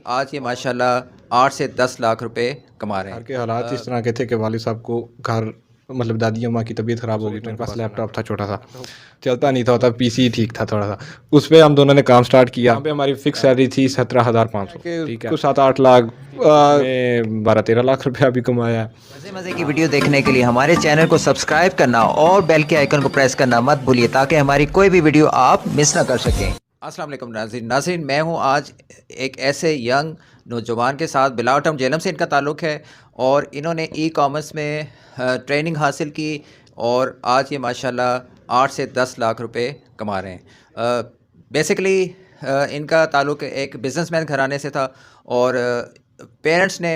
आज ये माशाल्लाह 8 से 10 लाख रुपए कमा रहे घर हैं। के हालात इस तरह के थे कि वालिद साहब को घर मतलब दादी अम्मा की तबीयत ख़राब हो गई तो उनके पास लैपटॉप था छोटा सा, चलता नहीं था, तब पीसी ठीक था थोड़ा सा, उस पे हम दोनों ने काम स्टार्ट किया। वहाँ पे हमारी फिक्स सैलरी थी 17,500, ठीक है, कुछ 7-8 लाख में 12-13 लाख रुपया भी कमाया है। मज़े मज़े की वीडियो देखने के लिए हमारे चैनल को सब्सक्राइब करना और बेल के आइकन को प्रेस करना मत भूलिए ताकि हमारी कोई भी वीडियो आप मिस ना कर सकें। अस्सलाम वालेकुम नाज़रीन, मैं हूं आज एक ऐसे यंग नौजवान के साथ। बिलावटम जेलम से इनका ताल्लुक़ है और इन्होंने ई कॉमर्स में ट्रेनिंग हासिल की और आज ये माशाल्लाह 8 से 10 लाख रुपए कमा रहे हैं। बेसिकली इनका ताल्लुक़ एक बिज़नेसमैन घराने से था और पेरेंट्स ने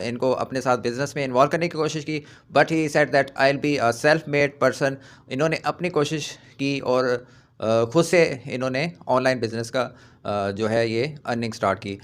इनको अपने साथ बिज़नेस में इन्वॉल्व करने की कोशिश की, but he said that I will be a self made person. इन्होंने अपनी कोशिश की और खुद से इन्होंने ऑनलाइन बिज़नेस का जो है ये अर्निंग स्टार्ट की।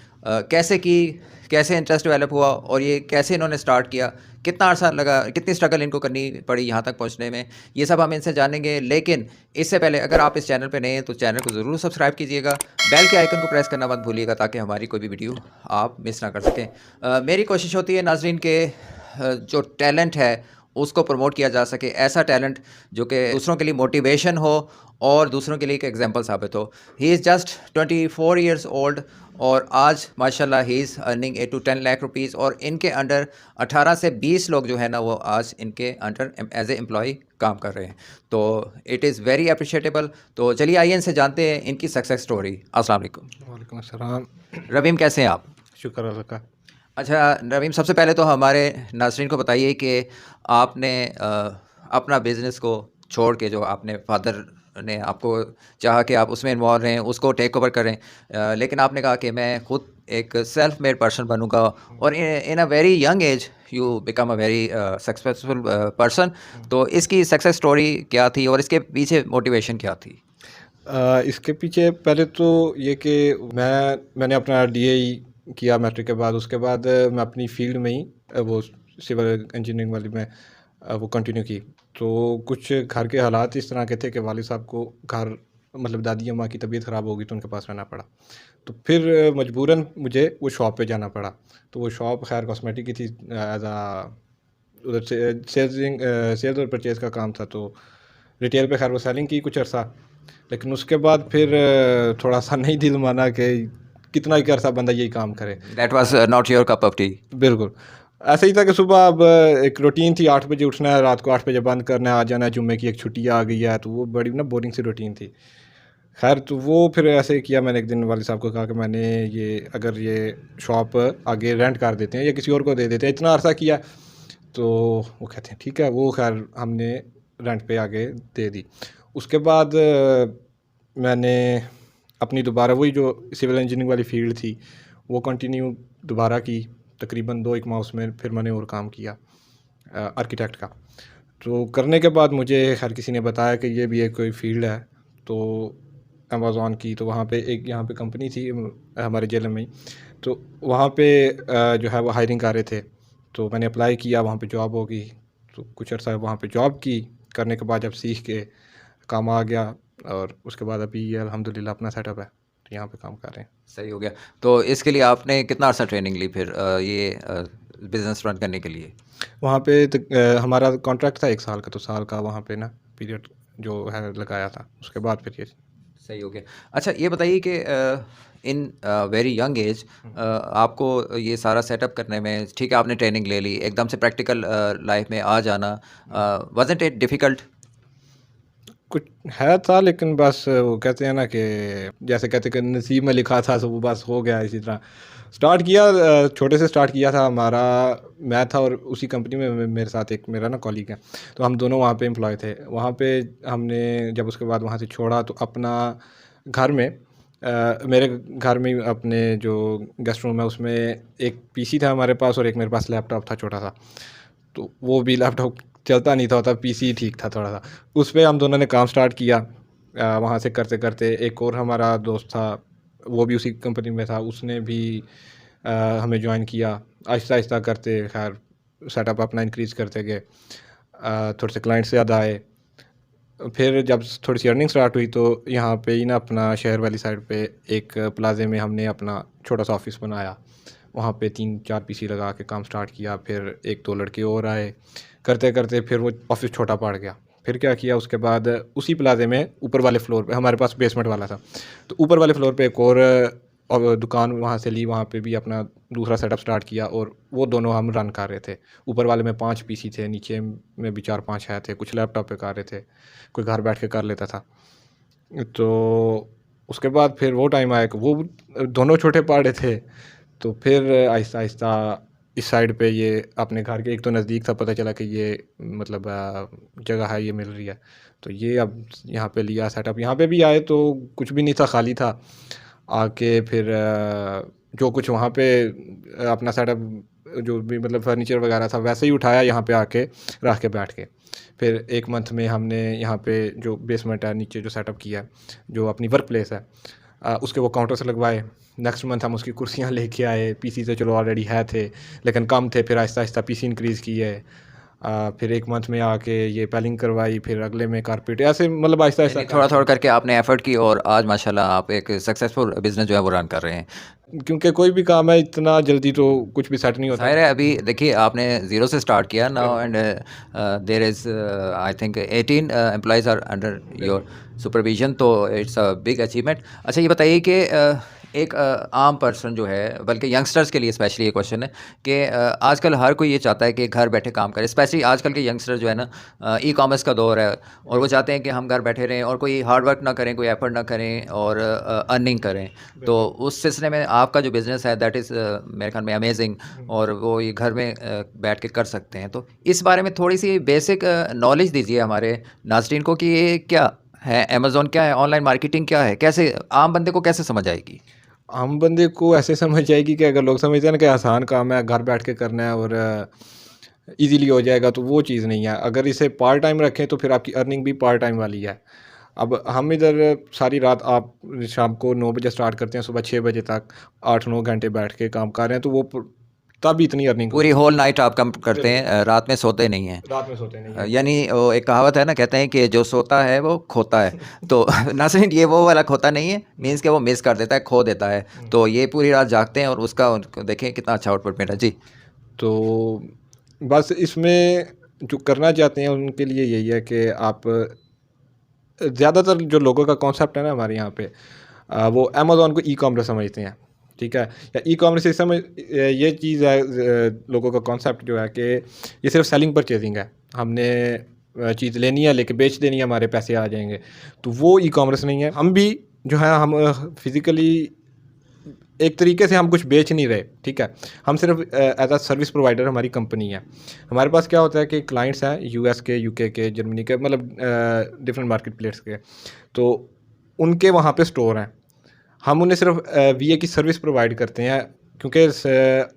कैसे इंटरेस्ट डेवलप हुआ और ये कैसे इन्होंने स्टार्ट किया, कितना अर्सा लगा, कितनी स्ट्रगल इनको करनी पड़ी यहाँ तक पहुँचने में, ये सब हम इनसे जानेंगे। लेकिन इससे पहले अगर आप इस चैनल पे नए हैं तो चैनल को ज़रूर सब्सक्राइब कीजिएगा, बेल के आइकन को प्रेस करना मत भूलिएगा ताकि हमारी कोई भी वीडियो आप मिस ना कर सकें। मेरी कोशिश होती है नाजरीन के जो टैलेंट है उसको प्रमोट किया जा सके, ऐसा टैलेंट जो कि दूसरों के लिए मोटिवेशन हो और दूसरों के लिए एक एग्जांपल साबित हो। He is just 24 years old और आज माशाल्लाह he is earning 8 to 10 lakh rupees और इनके अंडर 18 से 20 लोग जो है ना वो आज इनके अंडर एज ए एम्प्लॉय काम कर रहे हैं। तो इट इज़ वेरी अप्रिशिएटेबल। तो चलिए आइए इनसे जानते हैं इनकी सक्सेस स्टोरी। अस्सलाम वालेकुम। वालेकुम अस्सलाम। रवीम, कैसे हैं आप? शुक्र अल्लाह का। अच्छा रवीम, सबसे पहले तो हमारे नाज़रीन को बताइए कि आपने अपना बिज़नेस को छोड़ के जो आपने फादर ने आपको चाहा कि आप उसमें इन्वॉल्व रहें, उसको टेक ओवर करें, लेकिन आपने कहा कि मैं खुद एक सेल्फ मेड पर्सन बनूंगा और in a very young age you become a very successful person. तो इसकी सक्सेस स्टोरी क्या थी और इसके पीछे मोटिवेशन क्या थी? इसके पीछे पहले तो ये कि मैंने अपना डीएई किया मैट्रिक के बाद, उसके बाद मैं अपनी फील्ड में ही वो सिविल इंजीनियरिंग वाली में वो कंटिन्यू की। तो कुछ घर के हालात इस तरह के थे कि वालिद साहब को घर मतलब दादी अम्मा की तबीयत ख़राब हो गई तो उनके पास रहना पड़ा। तो फिर मजबूरन मुझे वो शॉप पे जाना पड़ा। तो वो शॉप खैर कॉस्मेटिक की थी, एज उधर से सेल्स और परचेज़ का काम था। तो रिटेल पे खैर वो सेलिंग की कुछ अर्सा, लेकिन उसके बाद फिर थोड़ा सा नहीं दिल माना कि कितना ही अर्सा बंदा यही काम करे। That was not your cup of T. बिल्कुल ऐसा ही था कि सुबह अब एक रूटीन थी, 8 बजे उठना है, रात को 8 बजे बंद करना है, आ जाना है, जुम्मे की एक छुट्टी आ गई है, तो वो बड़ी ना बोरिंग सी रूटीन थी। खैर तो वो फिर ऐसे किया, मैंने एक दिन वालिद साहब को कहा कि मैंने ये अगर ये शॉप आगे रेंट कर देते हैं या किसी और को दे देते हैं, इतना अर्सा किया। तो वो कहते हैं ठीक है, वो खैर हमने रेंट पे आगे दे दी। उसके बाद मैंने अपनी दोबारा वही जो सिविल इंजीनियरिंग वाली फील्ड थी वो कंटिन्यू दोबारा की, तकरीबन 2-1 माह उसमें फिर मैंने और काम किया आर्किटेक्ट का। तो करने के बाद मुझे हर किसी ने बताया कि ये भी एक कोई फील्ड है, तो अमेज़ॉन की, तो वहाँ पे एक यहाँ पे कंपनी थी हमारे जेल में ही, तो वहाँ पे जो है वो हायरिंग कर रहे थे। तो मैंने अप्लाई किया, वहाँ पे जॉब हो गई। तो कुछ अर्सा वहाँ पे जॉब की, करने के बाद जब सीख के काम आ गया और उसके बाद अभी ये अल्हम्दुलिल्लाह अपना सेटअप है, तो यहाँ पे काम कर रहे हैं। सही हो गया। तो इसके लिए आपने कितना अर्सा ट्रेनिंग ली फिर ये बिज़नेस रन करने के लिए? वहाँ पे हमारा कॉन्ट्रैक्ट था 1 साल का, तो साल का वहाँ पे ना पीरियड जो है लगाया था, उसके बाद फिर ये। सही हो गया। अच्छा ये बताइए कि इन वेरी यंग एज आपको ये सारा सेटअप करने में, ठीक है आपने ट्रेनिंग ले ली, एकदम से प्रैक्टिकल लाइफ में आ जाना, वाज़न्ट इट डिफ़िकल्ट? कुछ है था, लेकिन बस वो कहते हैं ना कि जैसे कहते हैं कि नसीब में लिखा था, तो वो बस हो गया इसी तरह। स्टार्ट किया छोटे से स्टार्ट किया था हमारा। मैं था और उसी कंपनी में मेरे साथ एक मेरा ना कॉलीग है, तो हम दोनों वहाँ पे एम्प्लॉय थे। वहाँ पे हमने जब उसके बाद वहाँ से छोड़ा तो अपना घर में मेरे घर में अपने जो गेस्ट रूम है उसमें एक पीसी था हमारे पास और एक मेरे पास लैपटॉप था छोटा सा। तो वो भी लैपटॉप चलता नहीं था, तब पीसी ठीक था थोड़ा सा, उस पे हम दोनों ने काम स्टार्ट किया। वहाँ से करते करते एक और हमारा दोस्त था, वो भी उसी कंपनी में था, उसने भी हमें ज्वाइन किया। आहिस्ता आहिस्ता करते खैर सेटअप अपना इंक्रीज़ करते गए। थोड़े से क्लाइंट्स ज़्यादा आए, फिर जब थोड़ी सी अर्निंग स्टार्ट हुई तो यहाँ पे ही ना अपना शहर वाली साइड पे एक प्लाजे में हमने अपना छोटा सा ऑफिस बनाया। वहाँ पे 3-4 पीसी लगा के काम स्टार्ट किया। फिर 1-2 लड़के और आए, करते करते फिर वो ऑफिस छोटा पड़ गया। फिर क्या किया उसके बाद, उसी प्लाजे में ऊपर वाले फ्लोर पे, हमारे पास बेसमेंट वाला था, तो ऊपर वाले फ्लोर पे एक और दुकान वहाँ से ली, वहाँ पे भी अपना दूसरा सेटअप स्टार्ट किया और वो दोनों हम रन कर रहे थे। ऊपर वाले में 5 पीसी थे, नीचे में भी 4-5 है थे, कुछ लैपटॉप पे कर रहे थे, कोई घर बैठ के कर लेता था। तो उसके बाद फिर वो टाइम आया कि वो दोनों छोटे पहाड़े थे, तो फिर आहिस्ता आहिस्ता इस साइड पे ये अपने घर के, एक तो नज़दीक था, पता चला कि ये मतलब जगह है ये मिल रही है, तो ये अब यहाँ पे लिया सेटअप। यहाँ पे भी आए तो कुछ भी नहीं था, खाली था। आके फिर जो कुछ वहाँ पे अपना सेटअप जो भी मतलब फर्नीचर वगैरह था वैसे ही उठाया, यहाँ पे आके रख के बैठ गए। फिर 1 मंथ में हमने यहाँ पे जो बेसमेंट है नीचे जो सेटअप किया है, जो अपनी वर्क प्लेस है, उसके वो काउंटर्स लगवाए। नेक्स्ट मंथ हम उसकी कुर्सियाँ लेके आए। पीसी तो चलो ऑलरेडी है थे, लेकिन कम थे, फिर आहिस्ता आहिस्ता पीसी इंक्रीज़ किए। फिर 1 मंथ में आके ये पेलिंग करवाई, फिर अगले में कारपेट, ऐसे मतलब आहिस्ता आहिस्ता थोड़ा थोड़ा करके आपने एफर्ट की और आज माशाल्लाह आप एक सक्सेसफुल बिजनेस जो है वो रन कर रहे हैं। क्योंकि कोई भी काम है इतना जल्दी तो कुछ भी सेट नहीं होता। ज़ाहिर है अभी देखिए आपने ज़ीरो से स्टार्ट किया now and there is I think 18 employees are under your supervision, तो इट्स अ बिग अचीवमेंट। अच्छा ये बताइए कि एक आम पर्सन जो है, बल्कि यंगस्टर्स के लिए स्पेशली ये क्वेश्चन है कि आजकल हर कोई ये चाहता है कि घर बैठे काम करे, स्पेशली आजकल के यंगस्टर जो है ना, ई कॉमर्स का दौर है और वो चाहते हैं कि हम घर बैठे रहें और कोई हार्ड वर्क ना करें, कोई एफर्ट ना करें और अर्निंग करें। तो उस सिलसिले में आपका जो बिज़नेस है दैट इज़ मेरे ख्याल में अमेजिंग, और वो ये घर में बैठ के कर सकते हैं। तो इस बारे में थोड़ी सी बेसिक नॉलेज दीजिए हमारे नाज़रीन को कि ये क्या है, अमेज़न क्या है, ऑनलाइन मार्केटिंग क्या है, कैसे आम बंदे को कैसे समझ आएगी? आम बंदे को ऐसे समझ आएगी कि अगर लोग समझते हैं ना कि आसान काम है, घर बैठ के करना है और इजीली हो जाएगा, तो वो चीज़ नहीं है। अगर इसे पार्ट टाइम रखें तो फिर आपकी अर्निंग भी पार्ट टाइम वाली है। अब हम इधर सारी रात, आप शाम को 9 बजे स्टार्ट करते हैं, सुबह 6 बजे तक 8-9 घंटे बैठ के काम कर रहे हैं, तो वो तब इतनी अर्निंग पूरी होल नाइट आप काम करते हैं, रात में सोते नहीं हैं। रात में सोते नहीं हैं। यानी वो एक कहावत है ना, कहते हैं कि जो सोता है वो खोता है। तो नाज़रीन ये वो वाला खोता नहीं है, मीन्स कि वो मिस कर देता है, खो देता है। तो ये पूरी रात जागते हैं और उसका देखें कितना अच्छा आउटपुट मिला जी। तो बस इसमें जो करना चाहते हैं उनके लिए यही है कि आप, ज़्यादातर जो लोगों का कॉन्सेप्ट है ना हमारे यहाँ पे, वो अमेज़न को ई कॉमर्स समझते हैं, ठीक है, या ई कॉमर्स इस समय ये चीज़ है, लोगों का कॉन्सेप्ट जो है कि ये सिर्फ सेलिंग परचेजिंग है, हमने चीज़ लेनी है लेके बेच देनी है, हमारे पैसे आ जाएंगे। तो वो ई कॉमर्स नहीं है। हम भी जो है हम फिज़िकली एक तरीके से हम कुछ बेच नहीं रहे, ठीक है, हम सिर्फ एज अ सर्विस प्रोवाइडर हमारी कंपनी है। हमारे पास क्या होता है कि क्लाइंट्स हैं यूएस के, यूके के, जर्मनी के, मतलब डिफरेंट मार्केट प्लेस के, तो उनके वहाँ पे स्टोर हैं। हम उन्हें सिर्फ वीए की सर्विस प्रोवाइड करते हैं, क्योंकि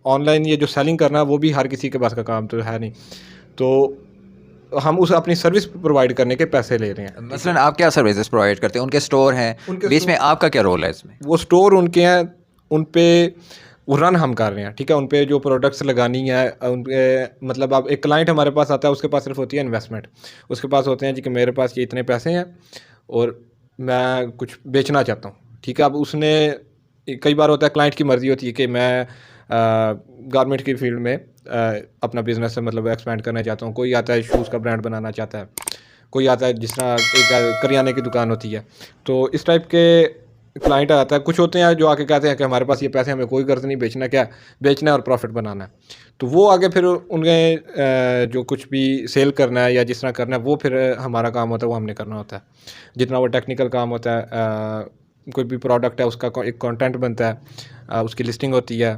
ऑनलाइन ये जो सेलिंग करना है वो भी हर किसी के पास का काम तो है नहीं, तो हम उस अपनी सर्विस प्रोवाइड करने के पैसे ले रहे हैं। मसलन आप क्या सर्विसेज प्रोवाइड करते हैं? उनके स्टोर हैं, बीच में आपका क्या रोल है इसमें? वो स्टोर उनके हैं, उन पे वो रन हम कर रहे हैं, ठीक है, उन पे जो प्रोडक्ट्स लगानी है, उन पे मतलब आप, एक क्लाइंट हमारे पास आता है, उसके पास सिर्फ होती है इन्वेस्टमेंट, उसके पास होते हैं जी कि मेरे पास ये इतने पैसे हैं और मैं कुछ बेचना चाहता हूँ, ठीक है। अब उसने, कई बार होता है क्लाइंट की मर्ज़ी होती है कि मैं गारमेंट की फील्ड में अपना बिज़नेस मतलब एक्सपेंड करना चाहता हूँ, कोई आता है शूज़ का ब्रांड बनाना चाहता है, कोई आता है जिस तरह एक करियाने की दुकान होती है, तो इस टाइप के क्लाइंट आता है। कुछ होते हैं जो आके कहते हैं कि हमारे पास ये पैसे, हमें कोई गर्ज नहीं, बेचना क्या है, बेचना है और प्रॉफिट बनाना है। तो वो आगे फिर उन्हें जो कुछ भी सेल करना है या जिस तरह करना है, वो फिर हमारा काम होता है, वो हमने करना होता है। जितना वो टेक्निकल काम होता है, कोई भी प्रोडक्ट है उसका एक कंटेंट बनता है, उसकी लिस्टिंग होती है,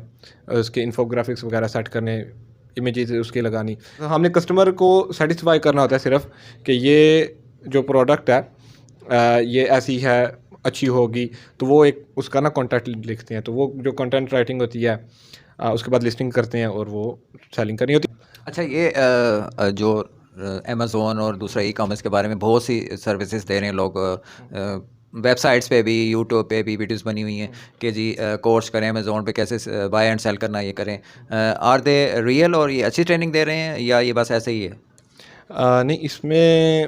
उसके इन्फोग्राफिक्स वगैरह सेट करने, इमेजेस उसकी लगानी, तो हमने कस्टमर को सेटिस्फाई करना होता है सिर्फ कि ये जो प्रोडक्ट है ये ऐसी है, अच्छी होगी, तो वो एक उसका ना कॉन्टेंट लिखते हैं, तो वो जो कंटेंट राइटिंग होती है उसके बाद लिस्टिंग करते हैं और वो सेलिंग करनी होती है। अच्छा ये जो अमेज़न और दूसरा ई कॉमर्स के बारे में बहुत सी सर्विसेज दे रहे हैं लोग, वेबसाइट्स पे भी, यूट्यूब पे भी वीडियोस बनी हुई हैं कि जी कोर्स करें अमेज़न पे, कैसे बाय एंड सेल करना ये करें। आर दे रियल और ये अच्छी ट्रेनिंग दे रहे हैं या ये बस ऐसे ही है? नहीं, इसमें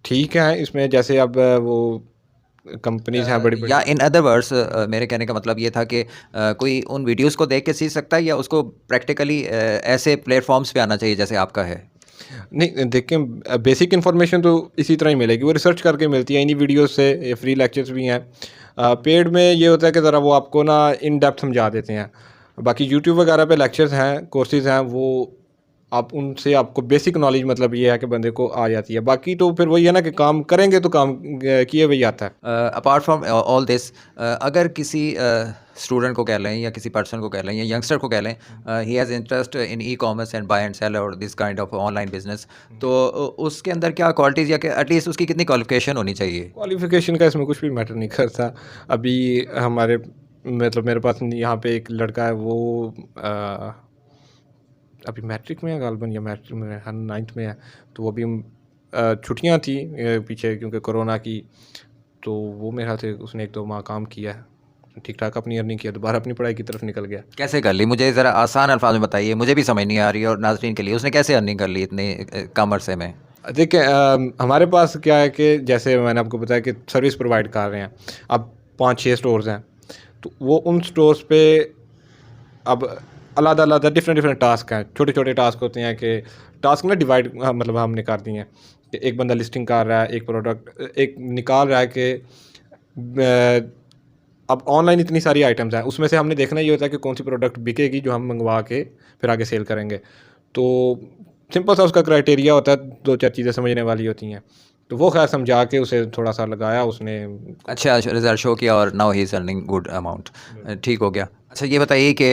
ठीक है इसमें, जैसे अब वो कंपनीज हैं बड़ी बड़ी। या इन अदर वर्ड्स मेरे कहने का मतलब ये था कि कोई उन वीडियोस को देख के सीख सकता है या उसको प्रैक्टिकली ऐसे प्लेटफॉर्म्स पे आना चाहिए जैसे आपका है? नहीं देखें, बेसिक इन्फॉर्मेशन तो इसी तरह ही मिलेगी, वो रिसर्च करके मिलती है इन्हीं वीडियोस से। ये फ्री लेक्चर्स भी हैं। पेड में ये होता है कि ज़रा वो आपको ना इन डेप्थ समझा देते हैं। बाकी यूट्यूब वगैरह पे लेक्चर्स हैं, कोर्सेज हैं, वो आप उनसे आपको बेसिक नॉलेज मतलब ये है कि बंदे को आ जाती है। बाकी तो फिर वही है ना कि काम करेंगे तो काम किए वही आता है। अपार्ट फ्रॉम ऑल दिस, अगर किसी स्टूडेंट को कह लें या किसी पर्सन को कह लें या यंगस्टर को कह लें, he has interest in e commerce and buy and sell और this kind of online business, तो उसके अंदर क्या क्वालिटीज़ या एटलीस्ट उसकी कितनी क्वालिफिकेशन होनी चाहिए? क्वालिफिकेशन का इसमें कुछ भी मैटर नहीं करता। अभी हमारे मतलब मेरे पास यहाँ पे एक लड़का है, वो अभी मैट्रिक में है गालबन, या मैट्रिक में है, 9th में है। तो वो अभी छुट्टियाँ थी पीछे क्योंकि कोरोना की, तो वो मेरे ख्याल से उसने 1-2 माह काम किया है, ठीक ठाक अपनी अर्निंग किया, दोबारा अपनी पढ़ाई की तरफ निकल गया। कैसे कर ली? मुझे ज़रा आसान अल्फाज में बताइए, मुझे भी समझ नहीं आ रही है और नाज़रीन के लिए। उसने कैसे अर्निंग कर ली इतने कम अरसे में? देखिए, हमारे पास क्या है कि जैसे मैंने आपको बताया कि सर्विस प्रोवाइड कर रहे हैं। अब 5-6 स्टोर्स हैं, तो वो उन स्टोर्स पे अब अलग-अलग डिफरेंट टास्क हैं। छोटे-छोटे टास्क होते हैं कि टास्क ना डिवाइड मतलब हमने कर दिए हैं कि एक बंदा लिस्टिंग कर रहा है, एक प्रोडक्ट एक निकाल रहा है कि अब ऑनलाइन इतनी सारी आइटम्स हैं, उसमें से हमने देखना ये होता है कि कौन सी प्रोडक्ट बिकेगी जो हम मंगवा के फिर आगे सेल करेंगे। तो सिंपल सा उसका क्राइटेरिया होता है, 2-4 चीज़ें समझने वाली होती हैं। तो वो खैर समझा के उसे थोड़ा-सा लगाया उसने। अच्छा, रिज़ल्ट शो किया और now he is earning good amount. ठीक हो गया। अच्छा ये बताइए कि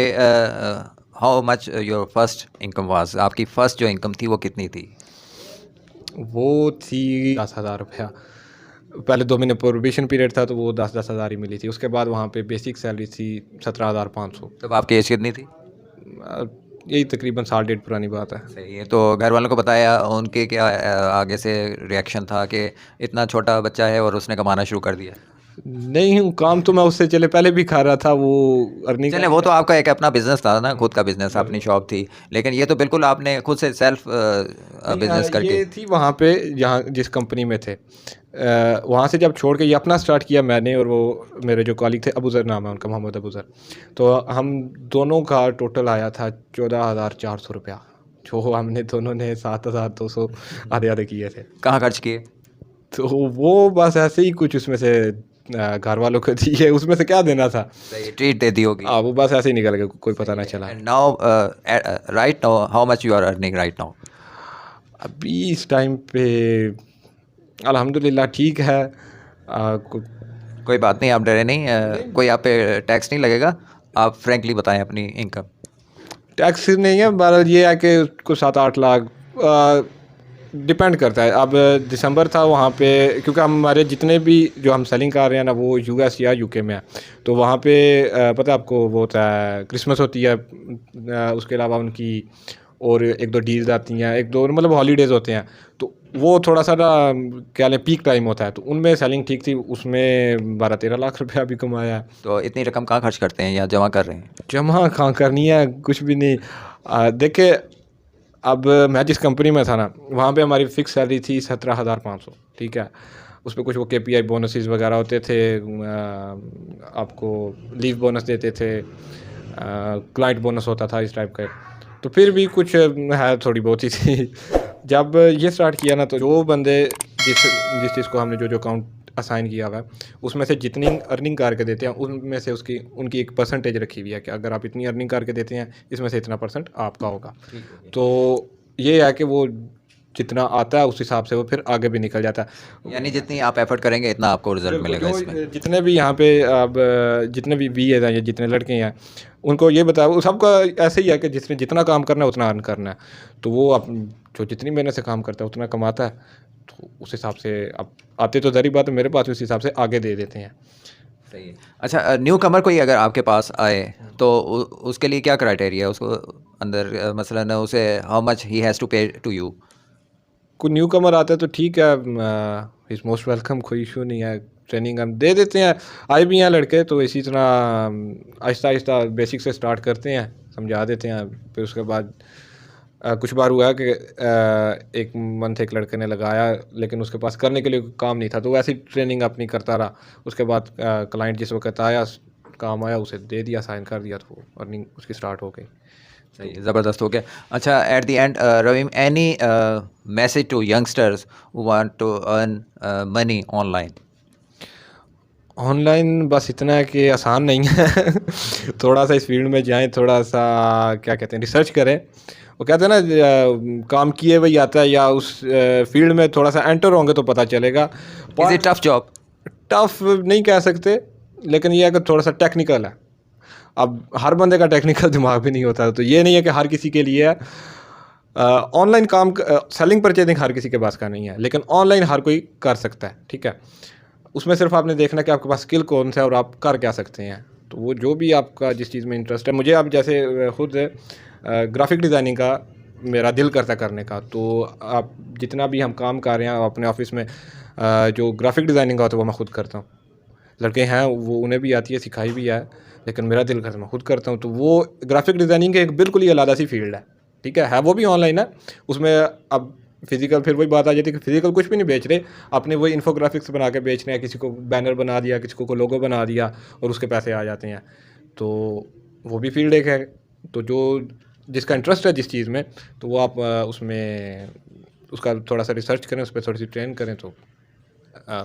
how much your first income was? आपकी फ़र्स्ट जो इनकम थी वो कितनी थी? वो थी 10,000 रुपया। पहले 2 महीने प्रोबेशन पीरियड था, तो वो 10-10 हज़ार ही मिली थी। उसके बाद वहाँ पे बेसिक सैलरी थी 17,500। तब आपकी एज कितनी थी? यही तकरीबन साल डेढ़ पुरानी बात है। सही है। तो घर वालों को बताया, उनके क्या आगे से रिएक्शन था कि इतना छोटा बच्चा है और उसने कमाना शुरू कर दिया? नहीं, काम तो मैं उससे चले पहले भी खा रहा था, वो अर्निंग चलें, वो तो आपका एक अपना बिज़नेस था ना, खुद का बिज़नेस, अपनी शॉप थी। लेकिन ये तो बिल्कुल आपने खुद से सेल्फ नहीं, बिज़नेस करके। ये थी वहाँ पे जहाँ जिस कंपनी में थे। वहाँ से जब छोड़ के ये अपना स्टार्ट किया मैंने, और वो मेरे जो कॉलीग थे, अबूज़र नाम है उनका, मोहम्मद अबूज़र। तो हम दोनों का टोटल आया था 14,400 रुपया, जो हमने दोनों ने 7,200 आधे-आधे किए थे। कहाँ खर्च किए? तो वो बस ऐसे ही कुछ उसमें से घर वालों को दिए, उसमें से क्या देना था। सही, ट्रीट दे दी होगी। वो बस ऐसे ही निकल गया, कोई पता ना चला। And now right now how much you are earning right now? अभी इस टाइम पे अल्हम्दुलिल्लाह ठीक है। कोई बात नहीं, आप डरे नहीं। कोई आप पे टैक्स नहीं लगेगा? आप फ्रैंकली बताएं अपनी इनकम। टैक्स नहीं है, बहरहाल ये है कि कुछ 7-8 लाख डिपेंड करता है। अब दिसंबर था वहाँ पे, क्योंकि हमारे जितने भी जो हम सेलिंग कर रहे हैं ना, वो यूएस या यूके में है। तो वहाँ पे पता है आपको, वो होता है क्रिसमस होती है, उसके अलावा उनकी और 1-2 डील्स आती हैं, 1-2 मतलब हॉलीडेज़ होते हैं। तो वो थोड़ा सा ना क्या लें, पीक टाइम होता है, तो उनमें सेलिंग ठीक थी, उसमें 12-13 लाख रुपया भी कमाया है। तो इतनी रकम कहाँ खर्च करते हैं या जमा कर रहे हैं? जमा कहाँ करनी है, कुछ भी नहीं। देखिए, अब मैं जिस कंपनी में था ना, वहाँ पे हमारी फ़िक्स सैलरी थी 17,500, ठीक है। उस पे कुछ वो केपीआई बोनसेस वगैरह होते थे, आपको लीव बोनस देते थे, क्लाइंट बोनस होता था, इस टाइप का। तो फिर भी कुछ है, थोड़ी बहुत ही थी। जब ये स्टार्ट किया ना, तो जो बंदे जिस जिस चीज़ को हमने जो अकाउंट असाइन किया हुआ है, उसमें से जितनी अर्निंग करके देते हैं, उनमें से उसकी उनकी एक परसेंटेज रखी हुई है कि अगर आप इतनी अर्निंग करके देते हैं, इसमें से इतना परसेंट आपका होगा। तो ये है कि वो जितना आता है उस हिसाब से वो फिर आगे भी निकल जाता है। यानी जितनी आप एफर्ट करेंगे इतना आपको रिजल्ट मिलेगा जो इसमें। जितने भी यहाँ पे अब जितने भी बीए हैं या जितने लड़के हैं, उनको ये बताओ, सबका ऐसे ही है कि जिसने जितना काम करना है उतना अर्न करना है। तो वो अब जो जितनी मेहनत से काम करता है उतना कमाता है, तो उस हिसाब से अब आते तो ज़ाहिर बात है मेरे पास, उस हिसाब से आगे दे देते हैं। सही है। अच्छा, न्यू कमर कोई अगर आपके पास आए तो उसके लिए क्या क्राइटेरिया है? उसको अंदर मसलन उसे how much he has to pay to you? कोई न्यू कमर आता है तो ठीक है, इज़ मोस्ट वेलकम, कोई इशू नहीं है, ट्रेनिंग हम दे देते हैं। आए भी हैं लड़के, तो इसी तरह आहिस्ता आहिस्ता बेसिक से स्टार्ट करते हैं, समझा देते हैं, फिर उसके बाद कुछ बार हुआ है कि एक मंथ एक लड़के ने लगाया, लेकिन उसके पास करने के लिए कोई काम नहीं था, तो वैसे ही ट्रेनिंग अपनी करता रहा। उसके बाद क्लाइंट जिस वक़्त आया, काम आया, उसे दे दिया, साइन कर दिया, तो अर्निंग उसकी स्टार्ट हो गई। सही, ज़बरदस्त हो गया। अच्छा, at the end Raveem, any message to youngsters who want to earn money online? Online बस इतना है कि आसान नहीं है। थोड़ा-सा इस फ़ील्ड में जाएँ, थोड़ा-सा क्या कहते हैं, रिसर्च करें। वो कहते हैं ना, काम किए वही आता है, या उस फ़ील्ड में थोड़ा-सा एंटर होंगे तो पता चलेगा। Is it tough job? Tough नहीं कह सकते, लेकिन ये है कि थोड़ा-सा टेक्निकल है। अब हर बंदे का टेक्निकल दिमाग भी नहीं होता, तो ये नहीं है कि हर किसी के लिए है। ऑनलाइन काम सेलिंग परचेजिंग हर किसी के पास का नहीं है, लेकिन ऑनलाइन हर कोई कर सकता है, ठीक है? उसमें सिर्फ आपने देखना है कि आपके पास स्किल कौन सा है और आप कर क्या सकते हैं। तो वो जो भी आपका जिस चीज़ में इंटरेस्ट है, मुझे अब जैसे खुद ग्राफ़िक डिज़ाइनिंग का मेरा दिल करता करने का, तो आप जितना भी हम काम कर रहे हैं अपने ऑफ़िस में, जो ग्राफ़िक डिज़ाइनिंग का होता है वो मैं खुद करता हूँ। लड़के हैं वो, उन्हें भी आती है, सिखाई भी है, लेकिन मेरा दिल करता है मैं खुद करता हूँ। तो वो ग्राफ़िक डिज़ाइनिंग एक बिल्कुल ही अलग सी फ़ील्ड है, ठीक है? वो भी ऑनलाइन है, उसमें अब फिज़िकल फिर वही बात आ जाती है कि फिज़िकल कुछ भी नहीं बेच रहे, अपने वही इन्फोग्राफिक्स बना के बेच रहे हैं, किसी को बैनर बना दिया, किसी को लोगो बना दिया और उसके पैसे आ जाते हैं। तो वो भी फ़ील्ड एक है। तो जो जिसका इंटरेस्ट है जिस चीज़ में, तो वो आप उसमें उसका थोड़ा-सा रिसर्च करें, उस पे थोड़ी-सी ट्रेन करें, तो अ,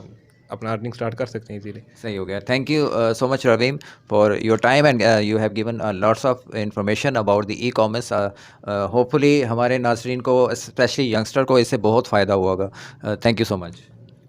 अपना अर्निंग स्टार्ट कर सकते हैं ईज़िली। सही हो गया। Thank you so much Raveem for your time, and you have given lots of information about the e commerce. Hopefully हमारे नाज़रीन को, स्पेशली यंगस्टर को, इससे बहुत फ़ायदा हुआ होगा। Thank you so much.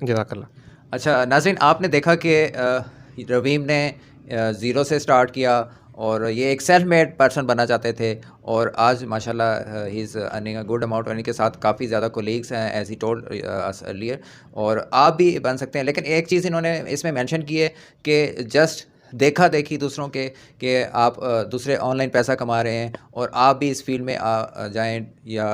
जज़ाकल्लाह। अच्छा नाज़रीन, आपने देखा कि रवीम ने ज़ीरो से स्टार्ट किया और ये एक सेल्फ मेड पर्सन बनना चाहते थे, और आज माशाल्लाह he is earning a good amount. Earning के साथ काफ़ी ज़्यादा कोलीग्स हैं, as he told us earlier, और आप भी बन सकते हैं। लेकिन एक चीज़ इन्होंने इसमें मेंशन की है कि जस्ट देखा देखी दूसरों के कि आप दूसरे ऑनलाइन पैसा कमा रहे हैं और आप भी इस फील्ड में जाएं या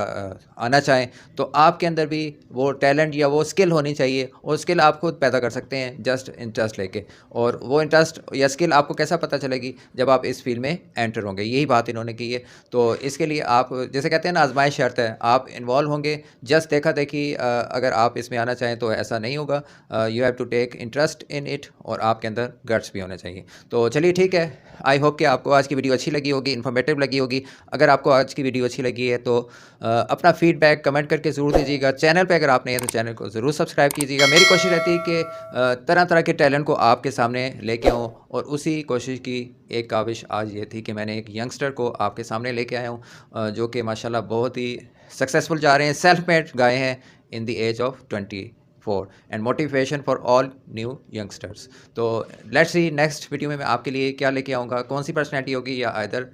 आना चाहें, तो आपके अंदर भी वो टैलेंट या वो स्किल होनी चाहिए, और स्किल आप खुद पैदा कर सकते हैं जस्ट इंटरेस्ट लेके। और वो इंटरेस्ट या स्किल आपको कैसा पता चलेगी? जब आप इस फील्ड में एंटर होंगे। यही बात इन्होंने की है। तो इसके लिए आप, जैसे कहते हैं ना, आजमाइश शर्त है, आप इन्वॉल्व होंगे। जस्ट देखा देखी अगर आप इसमें आना चाहें तो ऐसा नहीं होगा। You have to take interest in it, और आपके अंदर गट्स भी होने चाहिए। तो चलिए ठीक है, आई होप कि आपको आज की वीडियो अच्छी लगी होगी, इन्फॉर्मेटिव लगी होगी। अगर आपको आज की वीडियो अच्छी लगी है तो अपना फीडबैक कमेंट करके ज़रूर दीजिएगा। चैनल पे अगर आप नए हैं तो चैनल को ज़रूर सब्सक्राइब कीजिएगा। मेरी कोशिश रहती है कि तरह तरह के टैलेंट को आपके सामने लेके आऊँ, और उसी कोशिश की एक काविश आज ये थी कि मैंने एक यंगस्टर को आपके सामने लेके आया हूँ, जो कि माशाल्लाह बहुत ही सक्सेसफुल जा रहे हैं, सेल्फ मेड गाए हैं in the age of 24, and motivation for all new youngsters. तो लेट्स सी नेक्स्ट वीडियो में मैं आपके लिए क्या लेके आऊँगा, कौन सी पर्सनैलिटी होगी या इधर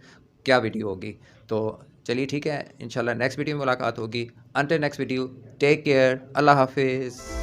क्या वीडियो होगी। तो चलिए ठीक है, इंशाल्लाह नेक्स्ट वीडियो में मुलाकात होगी। Until next video, take care, अल्लाह हाफिज़।